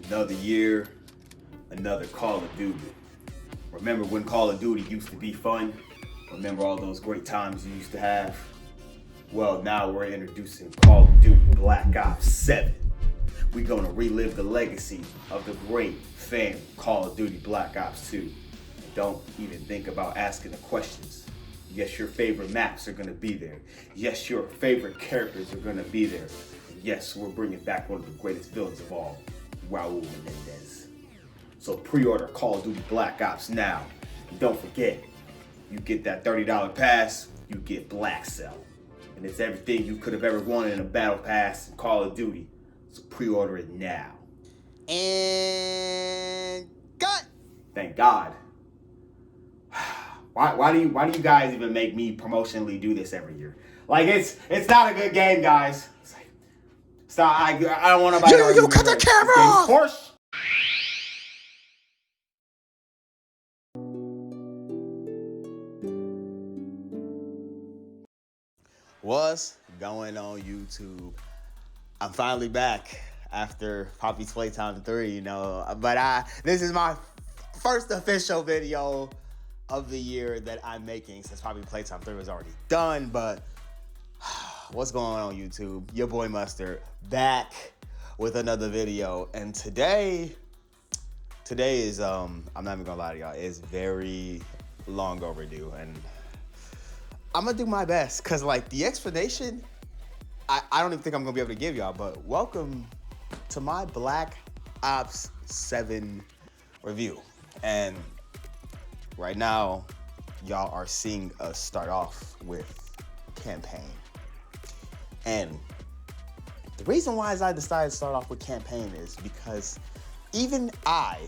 Another year, another Call of Duty. Remember when Call of Duty used to be fun? Remember all those great times you used to have? Well, now we're introducing Call of Duty Black Ops 7. We're gonna relive the legacy of the great fan Call of Duty Black Ops 2. And don't even think about asking the questions. Yes, your favorite maps are gonna be there. Yes, your favorite characters are gonna be there. And yes, we're bringing back one of the greatest villains of all, Raul Menendez. So pre-order Call of Duty Black Ops now. And don't forget, you get that $30 pass, you get Black Cell. And it's everything you could have ever wanted in a battle pass in Call of Duty. So pre-order it now. And cut. Thank God. Why do you guys even make me promotionally do this every year? Like it's not a good game, guys. It's not. I don't want nobody. You cut the camera off. What's going on YouTube? I'm finally back after Poppy's Playtime 3, but this is my first official video of the year that I'm making since Poppy Playtime 3 was already done. But what's going on YouTube? Your boy Mustard back with another video, and today is I'm not even gonna lie to y'all, it's very long overdue, and I'm gonna do my best because like the explanation I don't even think I'm gonna be able to give y'all. But welcome to my Black Ops 7 review, and right now y'all are seeing us start off with campaign. And the reason why I decided to start off with campaign is because even I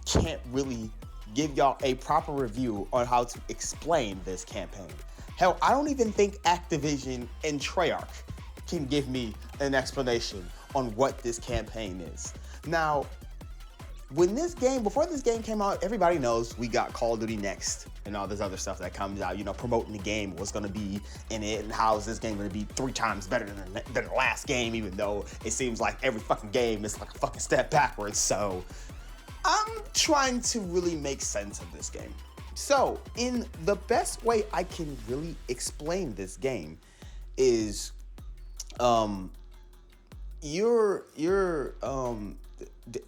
can't really give y'all a proper review on how to explain this campaign. Hell, I don't even think Activision and Treyarch can give me an explanation on what this campaign is. Now, before this game came out, everybody knows we got Call of Duty Next and all this other stuff that comes out, promoting the game, what's gonna be in it, and how is this game gonna be 3 times better than the last game, even though it seems like every fucking game is like a fucking step backwards. So I'm trying to really make sense of this game. So in the best way I can really explain this game is,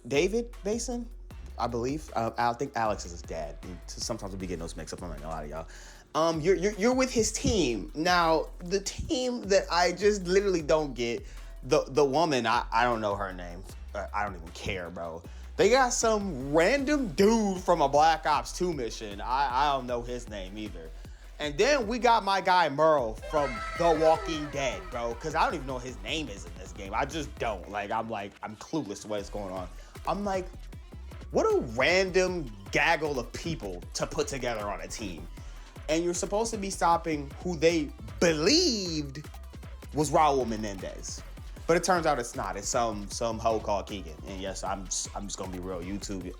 David Mason, I believe. I think Alex is his dad. Sometimes we be getting those mixed up. I'm not gonna lie to y'all. You're with his team now. The team that I just literally don't get. The woman, I don't know her name. I don't even care, bro. They got some random dude from a Black Ops 2 mission. I don't know his name either. And then we got my guy Merle from The Walking Dead, bro. Because I don't even know what his name is in this game. I just don't. I'm clueless to what's going on. I'm like, what a random gaggle of people to put together on a team. And you're supposed to be stopping who they believed was Raul Menendez. But it turns out it's not. It's some hoe called Keegan. And yes, I'm just going to be real. YouTube,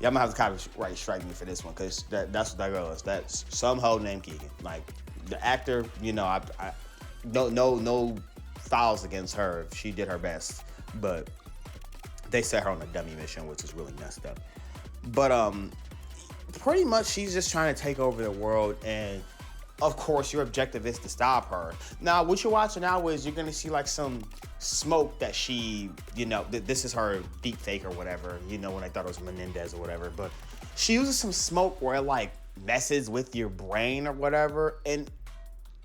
y'all might have to copyright strike me for this one, because that's what that girl is. That's some hoe named Keegan. Like, the actor, no fouls against her. She did her best. But they set her on a dummy mission, which is really messed up. But pretty much she's just trying to take over the world, and of course your objective is to stop her. Now what you're watching now is you're gonna see like some smoke that she, this is her deep fake or whatever, when I thought it was Menendez or whatever, but she uses some smoke where it like messes with your brain or whatever, and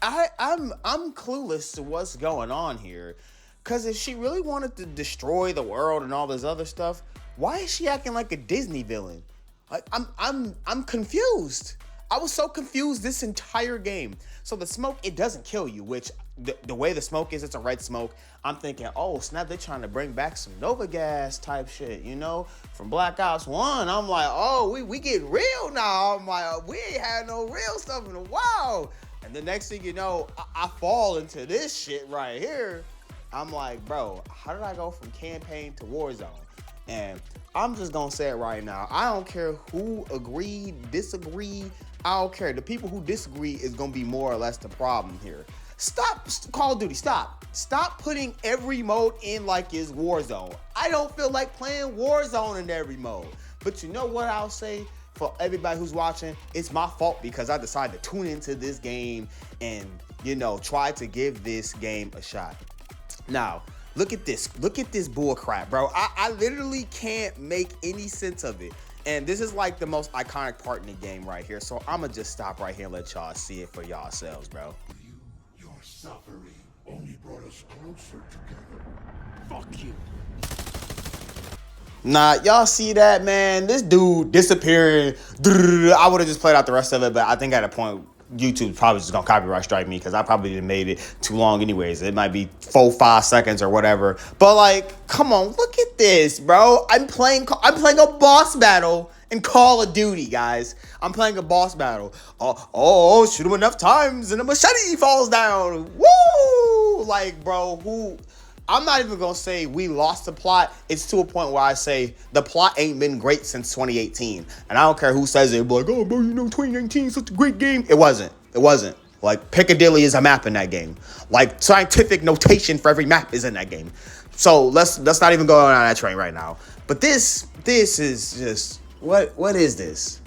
I'm clueless to what's going on here. Cause if she really wanted to destroy the world and all this other stuff, why is she acting like a Disney villain? Like I'm confused. I was so confused this entire game. So the smoke, it doesn't kill you, which the way the smoke is, it's a red smoke. I'm thinking, oh snap, they're trying to bring back some Nova gas type shit, from Black Ops 1. I'm like, oh, we get real now. I'm like, we ain't had no real stuff in a while. And the next thing you know, I fall into this shit right here. I'm like, bro, how did I go from campaign to Warzone? And I'm just gonna say it right now. I don't care who agree, disagree. I don't care. The people who disagree is gonna be more or less the problem here. Stop, Call of Duty, stop. Stop putting every mode in like it's Warzone. I don't feel like playing Warzone in every mode. But you know what I'll say? For everybody who's watching, it's my fault because I decided to tune into this game and, try to give this game a shot. Now, look at this. Look at this bull crap, bro. I literally can't make any sense of it. And this is like the most iconic part in the game right here. So I'm going to just stop right here and let y'all see it for yourselves, bro. Your suffering only brought us closer together. Fuck you. Nah, y'all see that, man? This dude disappearing. I would have just played out the rest of it, but I think at a point, YouTube's probably just gonna copyright strike me because I probably didn't made it too long anyways. It might be 4-5 seconds or whatever. But like, come on, look at this, bro. I'm playing a boss battle in Call of Duty, guys. I'm playing a boss battle. Shoot him enough times and the machete falls down. Woo! Like, bro, I'm not even going to say we lost the plot. It's to a point where I say the plot ain't been great since 2018. And I don't care who says it. Like, oh, bro, 2019 is such a great game. It wasn't. Like, Piccadilly is a map in that game. Like, scientific notation for every map is in that game. So let's not even go on that train right now. But this is just, what is this?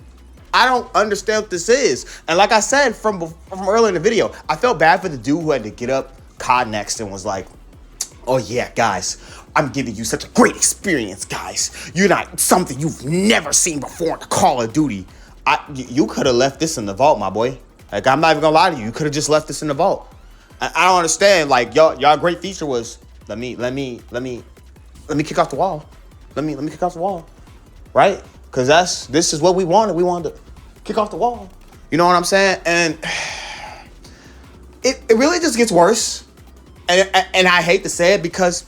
I don't understand what this is. And like I said from earlier in the video, I felt bad for the dude who had to get up COD next and was like, oh yeah, guys, I'm giving you such a great experience, guys. You're not something you've never seen before in Call of Duty. You could have left this in the vault, my boy. Like, I'm not even gonna lie to you. You could have just left this in the vault. I don't understand. Like, y'all great feature was let me kick off the wall. Let me kick off the wall, right? Because this is what we wanted. We wanted to kick off the wall. You know what I'm saying? And it really just gets worse. And I hate to say it because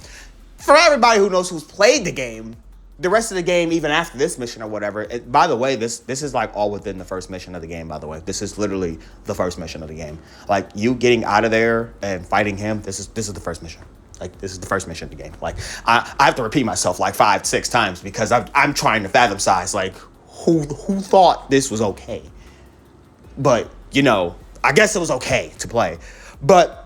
for everybody who knows who's played the game, the rest of the game, even after this mission or whatever, by the way, this is like all within the first mission of the game, by the way. This is literally the first mission of the game. Like, you getting out of there and fighting him, this is the first mission. Like, this is the first mission of the game. Like, I have to repeat myself like 5-6 times because I'm trying to fathom size. Like, who thought this was okay? But, I guess it was okay to play. But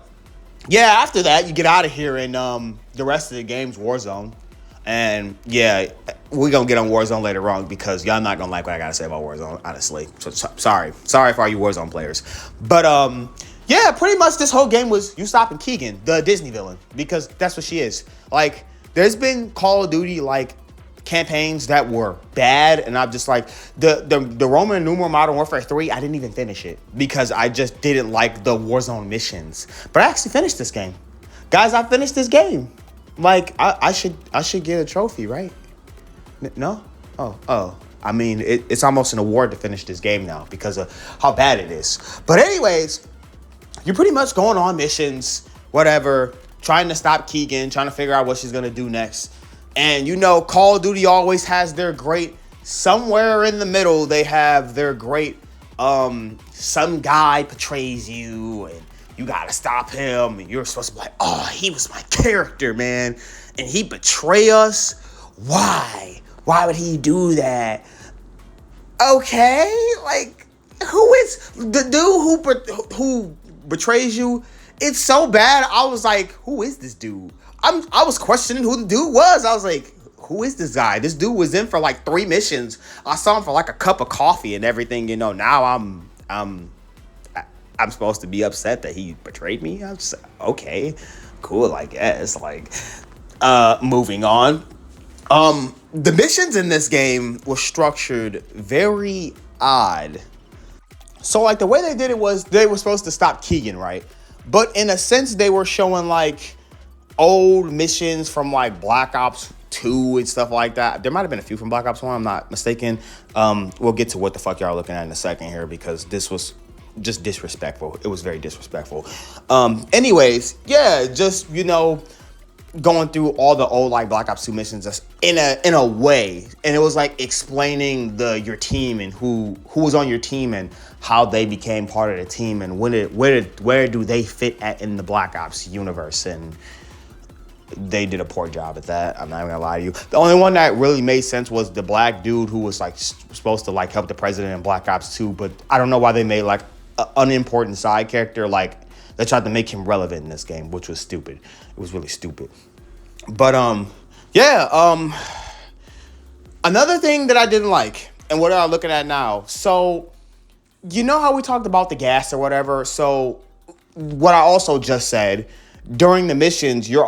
yeah, after that, you get out of here and the rest of the game's Warzone. And yeah, we're going to get on Warzone later on because y'all not going to like what I got to say about Warzone, honestly. So, sorry for all you Warzone players. But yeah, pretty much this whole game was you stopping Keegan, the Disney villain, because that's what she is. Like, there's been Call of Duty, like, campaigns that were bad, and I'm just like, the Roman numeral Modern Warfare 3, I didn't even finish it because I just didn't like the Warzone missions. But I actually finished this game. Guys, I finished this game. Like, I should get a trophy, right? No? Oh. I mean, it's almost an award to finish this game now because of how bad it is. But anyways, you're pretty much going on missions, whatever, trying to stop Keegan, trying to figure out what she's going to do next. And Call of Duty always has their great, somewhere in the middle, they have their great, some guy betrays you and you gotta stop him. And you're supposed to be like, oh, he was my character, man. And he betrayed us? Why? Why would he do that? Okay, like, who is the dude who betrays you? It's so bad. I was like, who is this dude? I was questioning who the dude was. I was like, who is this guy? This dude was in for like 3 missions. I saw him for like a cup of coffee and everything. Now I'm supposed to be upset that he betrayed me. I'm just okay, cool, I guess. Like, moving on. The missions in this game were structured very odd. So like the way they did it was they were supposed to stop Keegan, right? But in a sense, they were showing like old missions from like Black Ops 2 and stuff like that. There might have been a few from Black Ops 1, I'm not mistaken. We'll get to what the fuck y'all are looking at in a second here because this was just disrespectful. It was very disrespectful. Anyways, yeah, just, going through all the old like Black Ops 2 missions just in a way. And it was like explaining your team and who was on your team and how they became part of the team and where do they fit in the Black Ops universe. And they did a poor job at that. I'm not even gonna lie to you. The only one that really made sense was the black dude who was like supposed to like help the president in Black Ops 2, but I don't know why they made like an unimportant side character. Like, they tried to make him relevant in this game, which was stupid. It was really stupid. But Yeah, another thing that I didn't like, and what am I looking at now? So, you know how we talked about the gas or whatever? So, what I also just said, during the missions, you're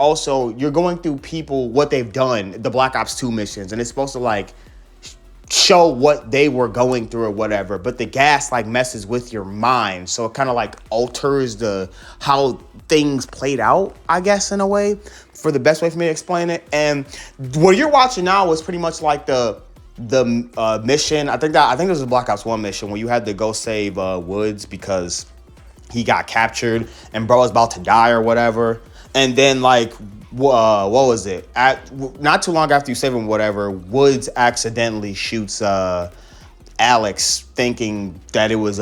going through people, what they've done, the Black Ops 2 missions, and it's supposed to like show what they were going through or whatever, but the gas like messes with your mind, so it kind of like alters the how things played out, I guess, in a way, for the best way for me to explain it. And what you're watching now is pretty much like the mission. I think this was a Black Ops 1 mission where you had to go save Woods because he got captured and bro was about to die or whatever. And then like what was it? Not too long after you save him, whatever, Woods accidentally shoots Alex, thinking that it was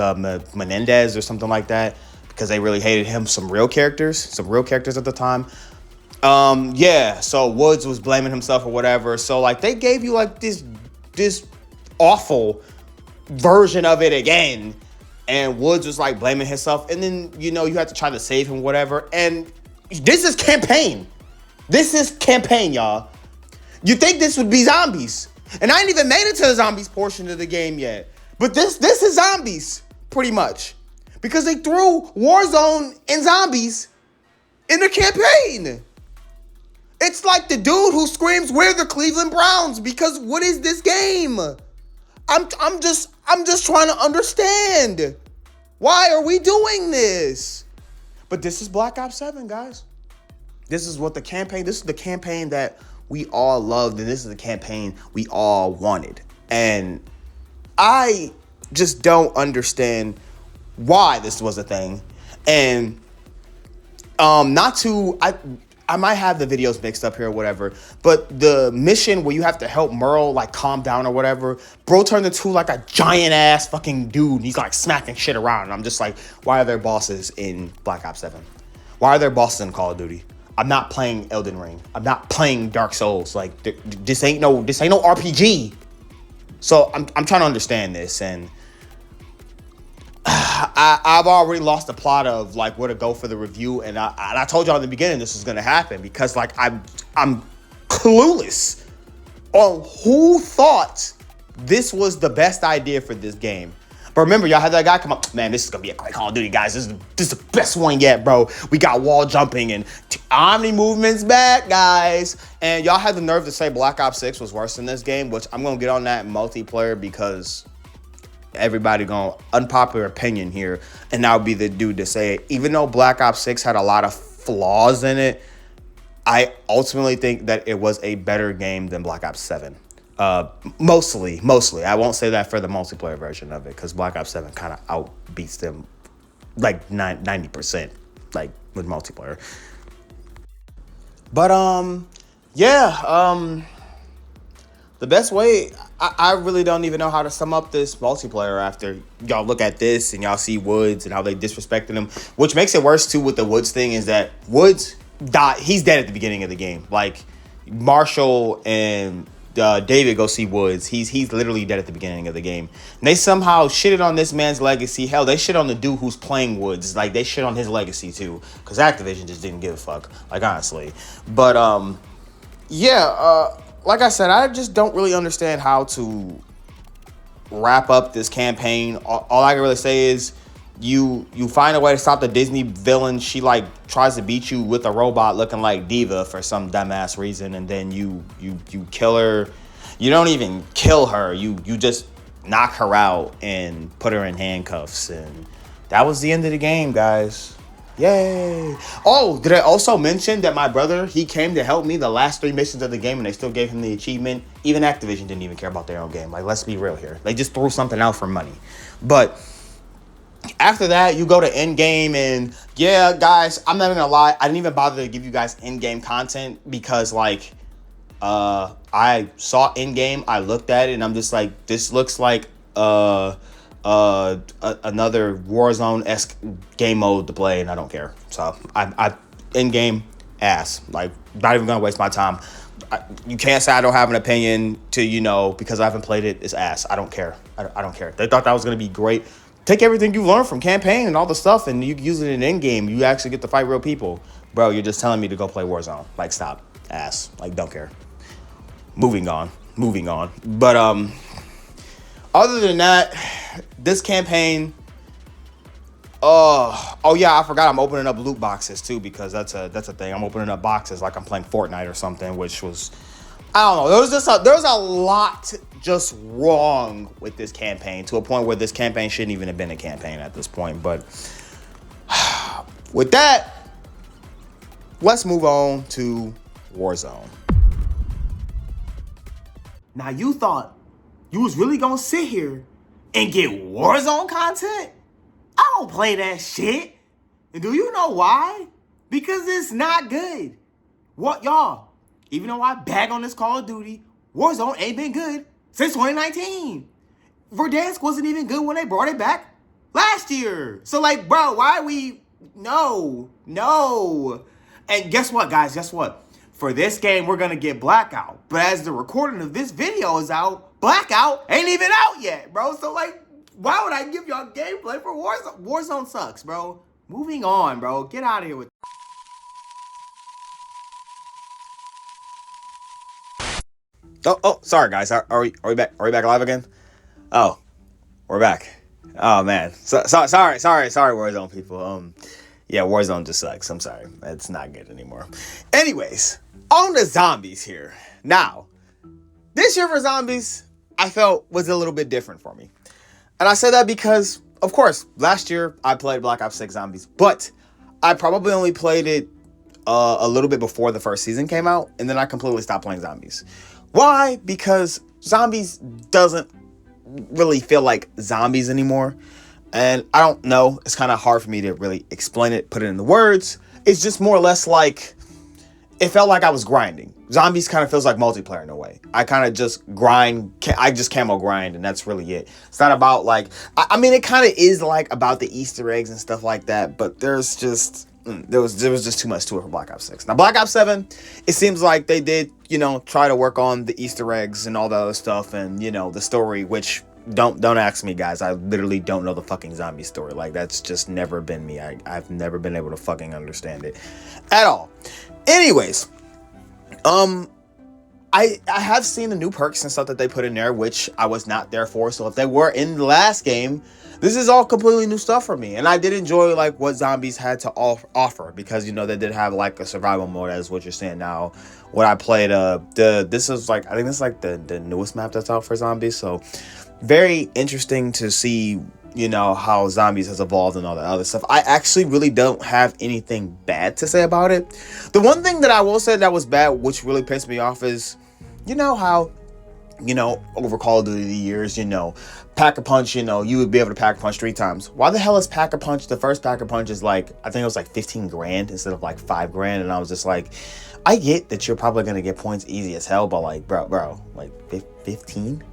Menendez or something like that, because they really hated him. Some real characters at the time. Yeah. So Woods was blaming himself or whatever. So like they gave you like this awful version of it again. And Woods was like blaming himself. And then, you know, you had to try to save him, whatever. And this is campaign. This is campaign, y'all. You think this would be zombies. And I ain't even made it to the zombies portion of the game yet. But this is zombies, pretty much. Because they threw Warzone and zombies in the campaign. It's like the dude who screams, "We're the Cleveland Browns," because what is this game? I'm just trying to understand. Why are we doing this? But this is Black Ops 7, guys. This is the campaign that we all loved, and this is the campaign we all wanted. And I just don't understand why this was a thing. And I might have the videos mixed up here or whatever, but the mission where you have to help Merle like calm down or whatever, bro turned into like a giant ass fucking dude, and he's like smacking shit around. And I'm just like, why are there bosses in Black Ops 7? Why are there bosses in Call of Duty? I'm not playing Elden Ring. I'm not playing Dark Souls. Like this ain't no RPG. So I'm trying to understand this, and I've already lost the plot of like where to go for the review, and I told y'all in the beginning this was gonna happen because like I'm clueless on who thought this was the best idea for this game. But remember, y'all had that guy come up, man, this is gonna be a great Call of Duty, guys. This is the best one yet, bro. We got wall jumping and Omni movement's back, guys. And y'all had the nerve to say Black Ops 6 was worse than this game, which I'm gonna get on that multiplayer because everybody going unpopular opinion here, and I'll be the dude to say it. Even though Black Ops 6 had a lot of flaws in it, I ultimately think that it was a better game than Black Ops 7. Mostly. I won't say that for the multiplayer version of it, because Black Ops 7 kind of outbeats them like 90%, like with multiplayer. But the best way, I really don't even know how to sum up this multiplayer after y'all look at this and y'all see Woods and how they disrespected him, which makes it worse too with the Woods thing is that Woods died. He's dead at the beginning of the game. Like Marshall and David go see Woods. He's literally dead at the beginning of the game. And they somehow shitted on this man's legacy. Hell, they shit on the dude who's playing Woods. Like they shit on his legacy too, because Activision just didn't give a fuck. Like honestly, but like I said, I just don't really understand how to wrap up this campaign. All I can really say is you find a way to stop the Disney villain. She like tries to beat you with a robot looking like Diva for some dumbass reason, and then you kill her. You don't even kill her. You just knock her out and put her in handcuffs, and that was the end of the game, guys. Yay. Oh, did I also mention that my brother, he came to help me the last 3 missions of the game, and they still gave him the achievement. Even Activision didn't even care about their own game. Like, let's be real here. They just threw something out for money. But after that, you go to endgame, and yeah, guys, I'm not even gonna lie. I didn't even bother to give you guys endgame content because, like, I saw endgame, I looked at it, and I'm just like, this looks like another Warzone-esque game mode to play, and I don't care. So I in game ass, like not even gonna waste my time. You can't say I don't have an opinion to because I haven't played it. It's ass. I don't care. I don't care. They thought that was gonna be great. Take everything you learned from campaign and all the stuff, and you use it in end game. You actually get to fight real people, bro. You're just telling me to go play Warzone. Like stop, ass. Like don't care. moving on. But other than that, this campaign. Oh yeah, I forgot I'm opening up loot boxes too, because that's a thing. I'm opening up boxes like I'm playing Fortnite or something, which was, I don't know. There was a lot just wrong with this campaign, to a point where this campaign shouldn't even have been a campaign at this point. But with that, let's move on to Warzone. Now you thought you was really gonna sit here and get Warzone content? I don't play that shit. And do you know why? Because it's not good. What, y'all? Even though I bag on this Call of Duty, Warzone ain't been good since 2019. Verdansk wasn't even good when they brought it back last year. So like, bro, why we... No. And guess what, guys? Guess what? For this game, we're going to get Blackout. But as the recording of this video is out, Blackout ain't even out yet, bro. So like, why would I give y'all gameplay for Warzone? Warzone sucks, bro. Moving on, bro. Get out of here with... Oh, sorry guys. Are we back live again? Oh, we're back. Oh man. Sorry, Warzone people. Yeah, Warzone just sucks. I'm sorry. It's not good anymore. Anyways, on the zombies here. Now, this year for zombies, I felt was a little bit different for me. And I say that because, of course, last year I played Black Ops 6 Zombies, but I probably only played it a little bit before the first season came out, and then I completely stopped playing zombies. Why? Because zombies doesn't really feel like zombies anymore. And I don't know, it's kind of hard for me to really explain it, put it into words. It's just more or less like, it felt like I was grinding. Zombies kind of feels like multiplayer in a way. I kind of just grind, I just camo grind, and that's really it. It's not about like, I mean, it kind of is like about the Easter eggs and stuff like that, but there's just, there was just too much to it for Black Ops 6. Now, Black Ops 7, it seems like they did, try to work on the Easter eggs and all the other stuff, and, the story, which, don't ask me, guys. I literally don't know the fucking zombie story. Like, that's just never been me. I've never been able to fucking understand it at all. Anyways, I have seen the new perks and stuff that they put in there, which I was not there for. So if they were in the last game, this is all completely new stuff for me. And I did enjoy like what zombies had to offer, because they did have like a survival mode, as what you're saying now. What I played, this is like, I think this is like the newest map that's out for zombies. So very interesting to see, how zombies has evolved and all that other stuff. I actually really don't have anything bad to say about it. The one thing that I will say that was bad, which really pissed me off, is, how, over Call of Duty years, Pack-a-Punch, you would be able to Pack-a-Punch 3 times. Why the hell is Pack-a-Punch, the first Pack-a-Punch is like, I think it was like 15 grand instead of like 5 grand. And I was just like, I get that you're probably going to get points easy as hell, but like, bro, like 15?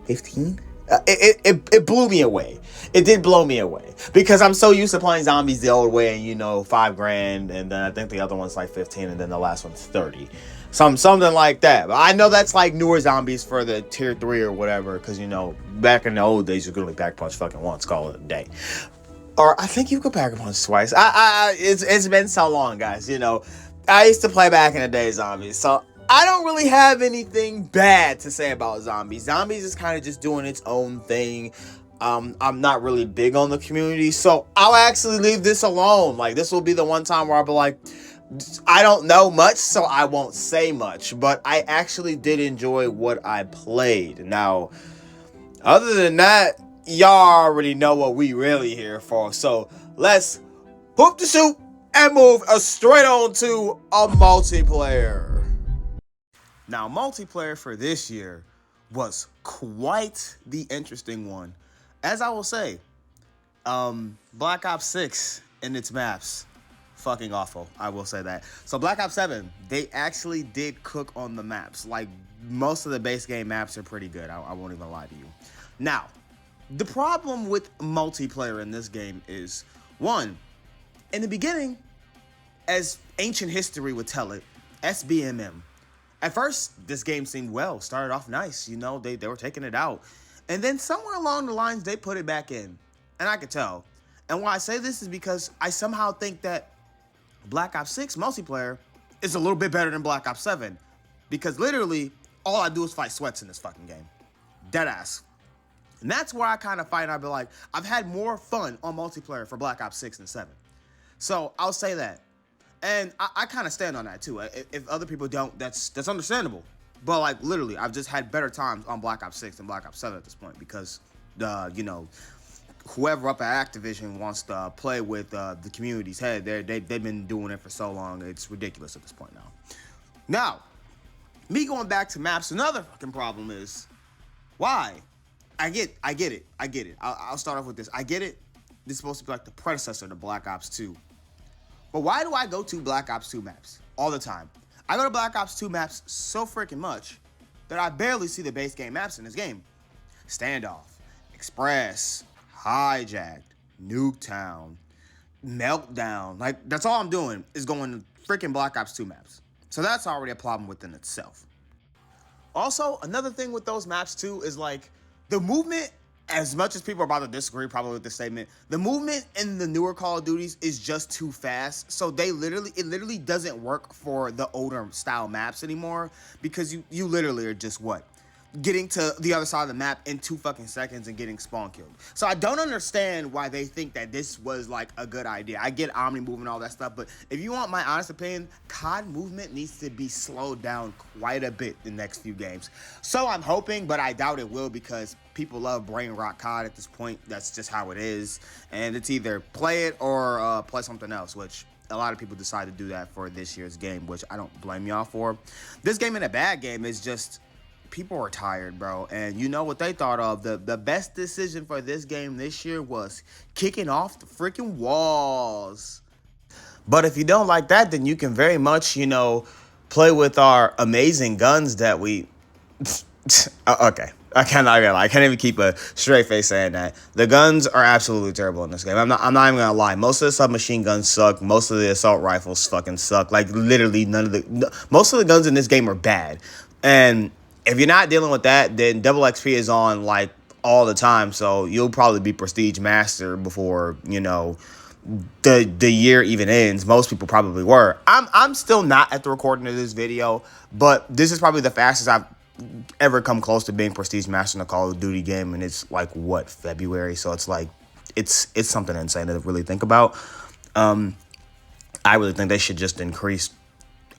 It blew me away. It did blow me away, because I'm so used to playing zombies the old way, and 5 grand, and then I think the other one's like 15, and then the last one's 30, something like that. But I know that's like newer zombies for the tier 3 or whatever, because back in the old days you could only pack punch fucking once, call it a day, or I think you could pack a punch twice. It's been so long, guys. I used to play back in the day zombies, so I don't really have anything bad to say about zombies. Zombies is kind of just doing its own thing. I'm not really big on the community, so I'll actually leave this alone. Like, this will be the one time where I'll be like, I don't know much, so I won't say much. But I actually did enjoy what I played. Now, other than that, y'all already know what we really here for. So let's hoop the shoot and move straight on to a multiplayer. Now, multiplayer for this year was quite the interesting one. As I will say, Black Ops 6 and its maps, fucking awful. I will say that. So Black Ops 7, they actually did cook on the maps. Like, most of the base game maps are pretty good. I won't even lie to you. Now, the problem with multiplayer in this game is, one, in the beginning, as ancient history would tell it, SBMM. At first, this game seemed well. Started off nice. They were taking it out. And then somewhere along the lines, they put it back in. And I could tell. And why I say this is because I somehow think that Black Ops 6 multiplayer is a little bit better than Black Ops 7. Because literally, all I do is fight sweats in this fucking game. Deadass. And that's where I kind of fight and I'll be like, I've had more fun on multiplayer for Black Ops 6 and 7. So I'll say that. And I kind of stand on that too. If other people don't, that's understandable. But like literally, I've just had better times on Black Ops 6 than Black Ops 7 at this point because, whoever up at Activision wants to play with the community's head, they've been doing it for so long, it's ridiculous at this point now. Now, me going back to maps, another fucking problem is, why? I get it. I'll start off with this. I get it. This is supposed to be like the predecessor to Black Ops 2. But why do I go to Black Ops 2 maps all the time? I go to Black Ops 2 maps so freaking much that I barely see the base game maps in this game. Standoff, Express, Hijacked, Nuketown, Meltdown. Like, that's all I'm doing is going to freaking Black Ops 2 maps. So that's already a problem within itself. Also, another thing with those maps too is like the movement, as much as people are about to disagree probably with this statement, the movement in the newer Call of Duties is just too fast. So it literally doesn't work for the older style maps anymore because you literally are just getting to the other side of the map in 2 fucking seconds and getting spawn killed. So I don't understand why they think that this was like a good idea. I get Omni movement and all that stuff, but if you want my honest opinion, COD movement needs to be slowed down quite a bit the next few games. So I'm hoping, but I doubt it will because people love brain rot COD at this point. That's just how it is. And it's either play it or play something else, which a lot of people decide to do that for this year's game, which I don't blame y'all for. This game ain't a bad game. It's just people are tired, bro. And you know what they thought of? The best decision for this game this year was kicking off the freaking walls. But if you don't like that, then you can very much, play with our amazing guns that we... Okay. I can't even keep a straight face saying that. The guns are absolutely terrible in this game. I'm not even gonna lie. Most of the submachine guns suck. Most of the assault rifles fucking suck. Like literally most of the guns in this game are bad. And if you're not dealing with that, then double XP is on like all the time. So you'll probably be Prestige Master before, the year even ends. Most people probably were. I'm still not at the recording of this video, but this is probably the fastest I've ever come close to being Prestige Master in a Call of Duty game, and it's like February, so it's like it's something insane to really think about. I really think they should just increase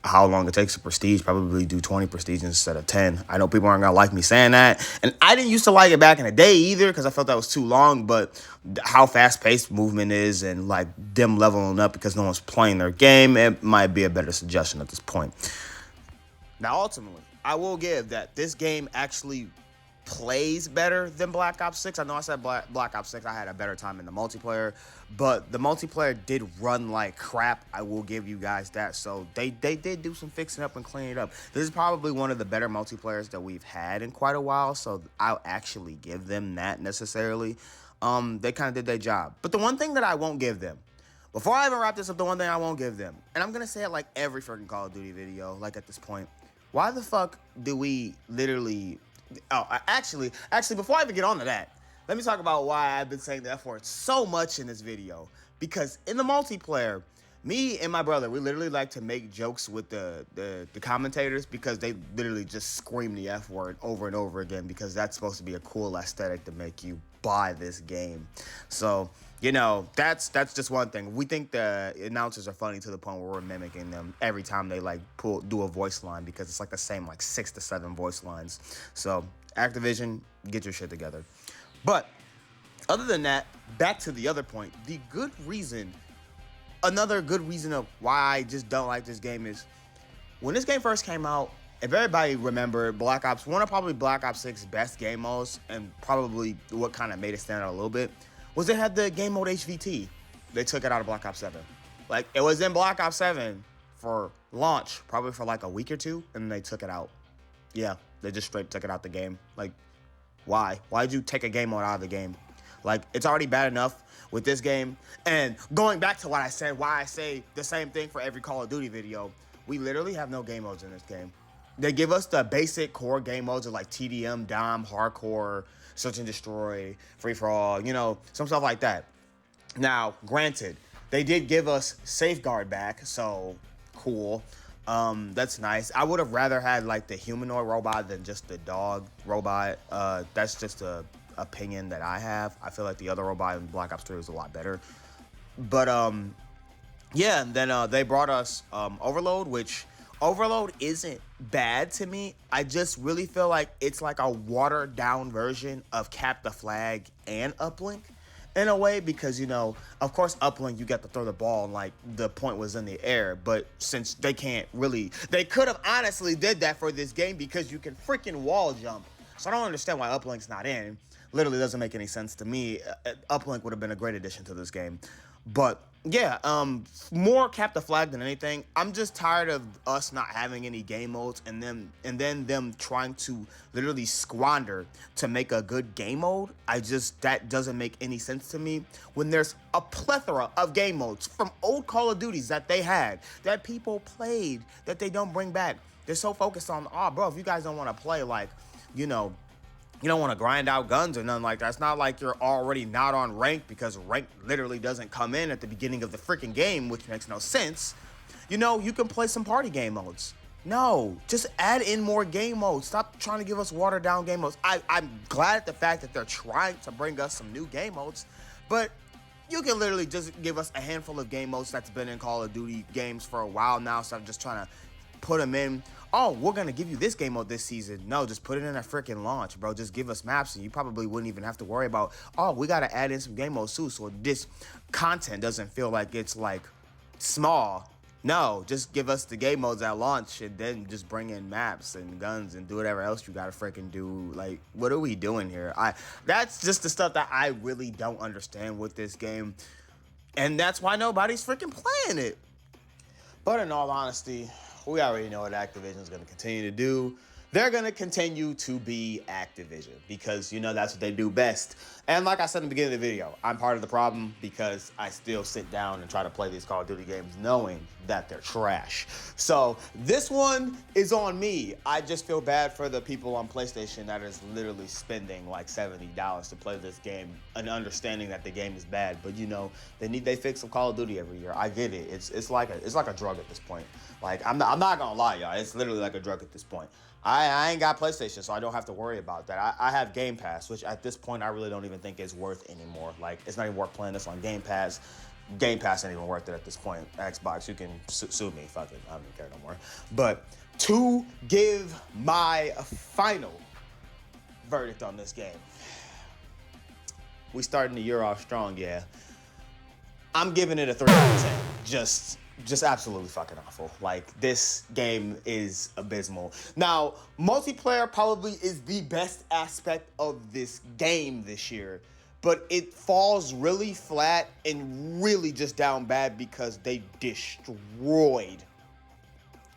how long it takes to Prestige, probably do 20 Prestige instead of 10. I know people aren't gonna like me saying that, and I didn't used to like it back in the day either because I felt that was too long, but how fast-paced movement is and like them leveling up because no one's playing their game, it might be a better suggestion at this point. Now ultimately, I will give that this game actually plays better than Black Ops 6. I know I said Black Ops 6, I had a better time in the multiplayer, but the multiplayer did run like crap. I will give you guys that. So they did do some fixing up and cleaning it up. This is probably one of the better multiplayers that we've had in quite a while, so I'll actually give them that necessarily. They kind of did their job. But the one thing that I won't give them, before I even wrap this up, the one thing I won't give them, and I'm going to say it like every freaking Call of Duty video, like at this point, why the fuck do we literally... Oh, actually, before I even get on to that, let me talk about why I've been saying the F word so much in this video. Because in the multiplayer, me and my brother, we literally like to make jokes with the commentators because they literally just scream the F word over and over again because that's supposed to be a cool aesthetic to make you buy this game. So... that's just one thing. We think the announcers are funny to the point where we're mimicking them every time they do a voice line because it's like the same 6 to 7 voice lines. So Activision, get your shit together. But other than that, back to the other point, another good reason of why I just don't like this game is when this game first came out, if everybody remember, Black Ops, one of probably Black Ops 6's best game modes and probably what kind of made it stand out a little bit was it had the game mode HVT. They took it out of Black Ops 7. Like, it was in Black Ops 7 for launch, probably for like a week or two, and they took it out. Yeah, they just straight took it out the game. Like, why? Why'd you take a game mode out of the game? Like, it's already bad enough with this game. And going back to what I said, why I say the same thing for every Call of Duty video, we literally have no game modes in this game. They give us the basic core game modes of like TDM, Dom, Hardcore, Search and Destroy, Free-for-all, some stuff like that. Now, granted, they did give us Safeguard back, so cool. That's nice. I would have rather had like the humanoid robot than just the dog robot. That's just a opinion that I have. I feel like the other robot in Black Ops 3 was a lot better. But yeah, and then they brought us Overload, which Overload isn't bad to me. I just really feel like it's like a watered down version of Cap the Flag and Uplink in a way, because, you know, of course, Uplink, you get to throw the ball and like the point was in the air. But since they can't really, they could have honestly did that for this game because you can freaking wall jump. So I don't understand why Uplink's not in. Literally doesn't make any sense to me. Uplink would have been a great addition to this game. But yeah, more Cap the Flag than anything. I'm just tired of us not having any game modes and then them trying to literally squander to make a good game mode. That doesn't make any sense to me when there's a plethora of game modes from old Call of Duties that they had, that people played, that they don't bring back. They're so focused on, oh, bro, if you guys don't want to play, like, you know, you don't want to grind out guns or nothing like that. It's not like you're already not on rank, because rank literally doesn't come in at the beginning of the freaking game, which makes no sense. You know, you can play some party game modes. No, just add in more game modes. Stop trying to give us watered down game modes. I'm glad at the fact that they're trying to bring us some new game modes, but you can literally just give us a handful of game modes that's been in Call of Duty games for a while now. So I'm just trying to put them in. Oh, we're going to give you this game mode this season. No, just put it in a freaking launch, bro. Just give us maps, and you probably wouldn't even have to worry about, oh, we got to add in some game modes too, so this content doesn't feel like it's like small. No, just give us the game modes at launch, and then just bring in maps and guns and do whatever else you got to freaking do. Like, what are we doing here? That's just the stuff that I really don't understand with this game, and that's why nobody's freaking playing it. But in all honesty, we already know what Activision is going to continue to do. They're going to continue to be Activision because, you know, that's what they do best. And like I said in the beginning of the video, I'm part of the problem because I still sit down and try to play these Call of Duty games knowing that they're trash. So this one is on me. I just feel bad for the people on PlayStation that is literally spending like $70 to play this game and understanding that the game is bad. But, you know, they fix some Call of Duty every year. I get it. It's like a drug at this point. Like, I'm not gonna lie, y'all. It's literally like a drug at this point. I ain't got PlayStation, so I don't have to worry about that. I have Game Pass, which at this point I really don't even think is worth anymore. Like, it's not even worth playing this on Game Pass. Game Pass ain't even worth it at this point. Xbox, you can sue me. Fuck it. I don't care no more. But to give my final verdict on this game, we starting the year off strong, yeah. I'm giving it a 3 out of 10. Just absolutely fucking awful. Like, this game is abysmal. Now, multiplayer probably is the best aspect of this game this year, but it falls really flat and really just down bad because they destroyed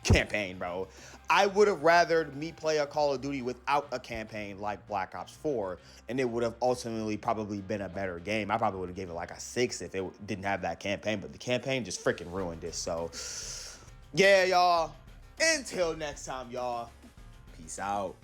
campaign, bro. I would have rather me play a Call of Duty without a campaign like Black Ops 4, and it would have ultimately probably been a better game. I probably would have gave it like a 6 if it didn't have that campaign, but the campaign just freaking ruined it. So, yeah, y'all. Until next time, y'all. Peace out.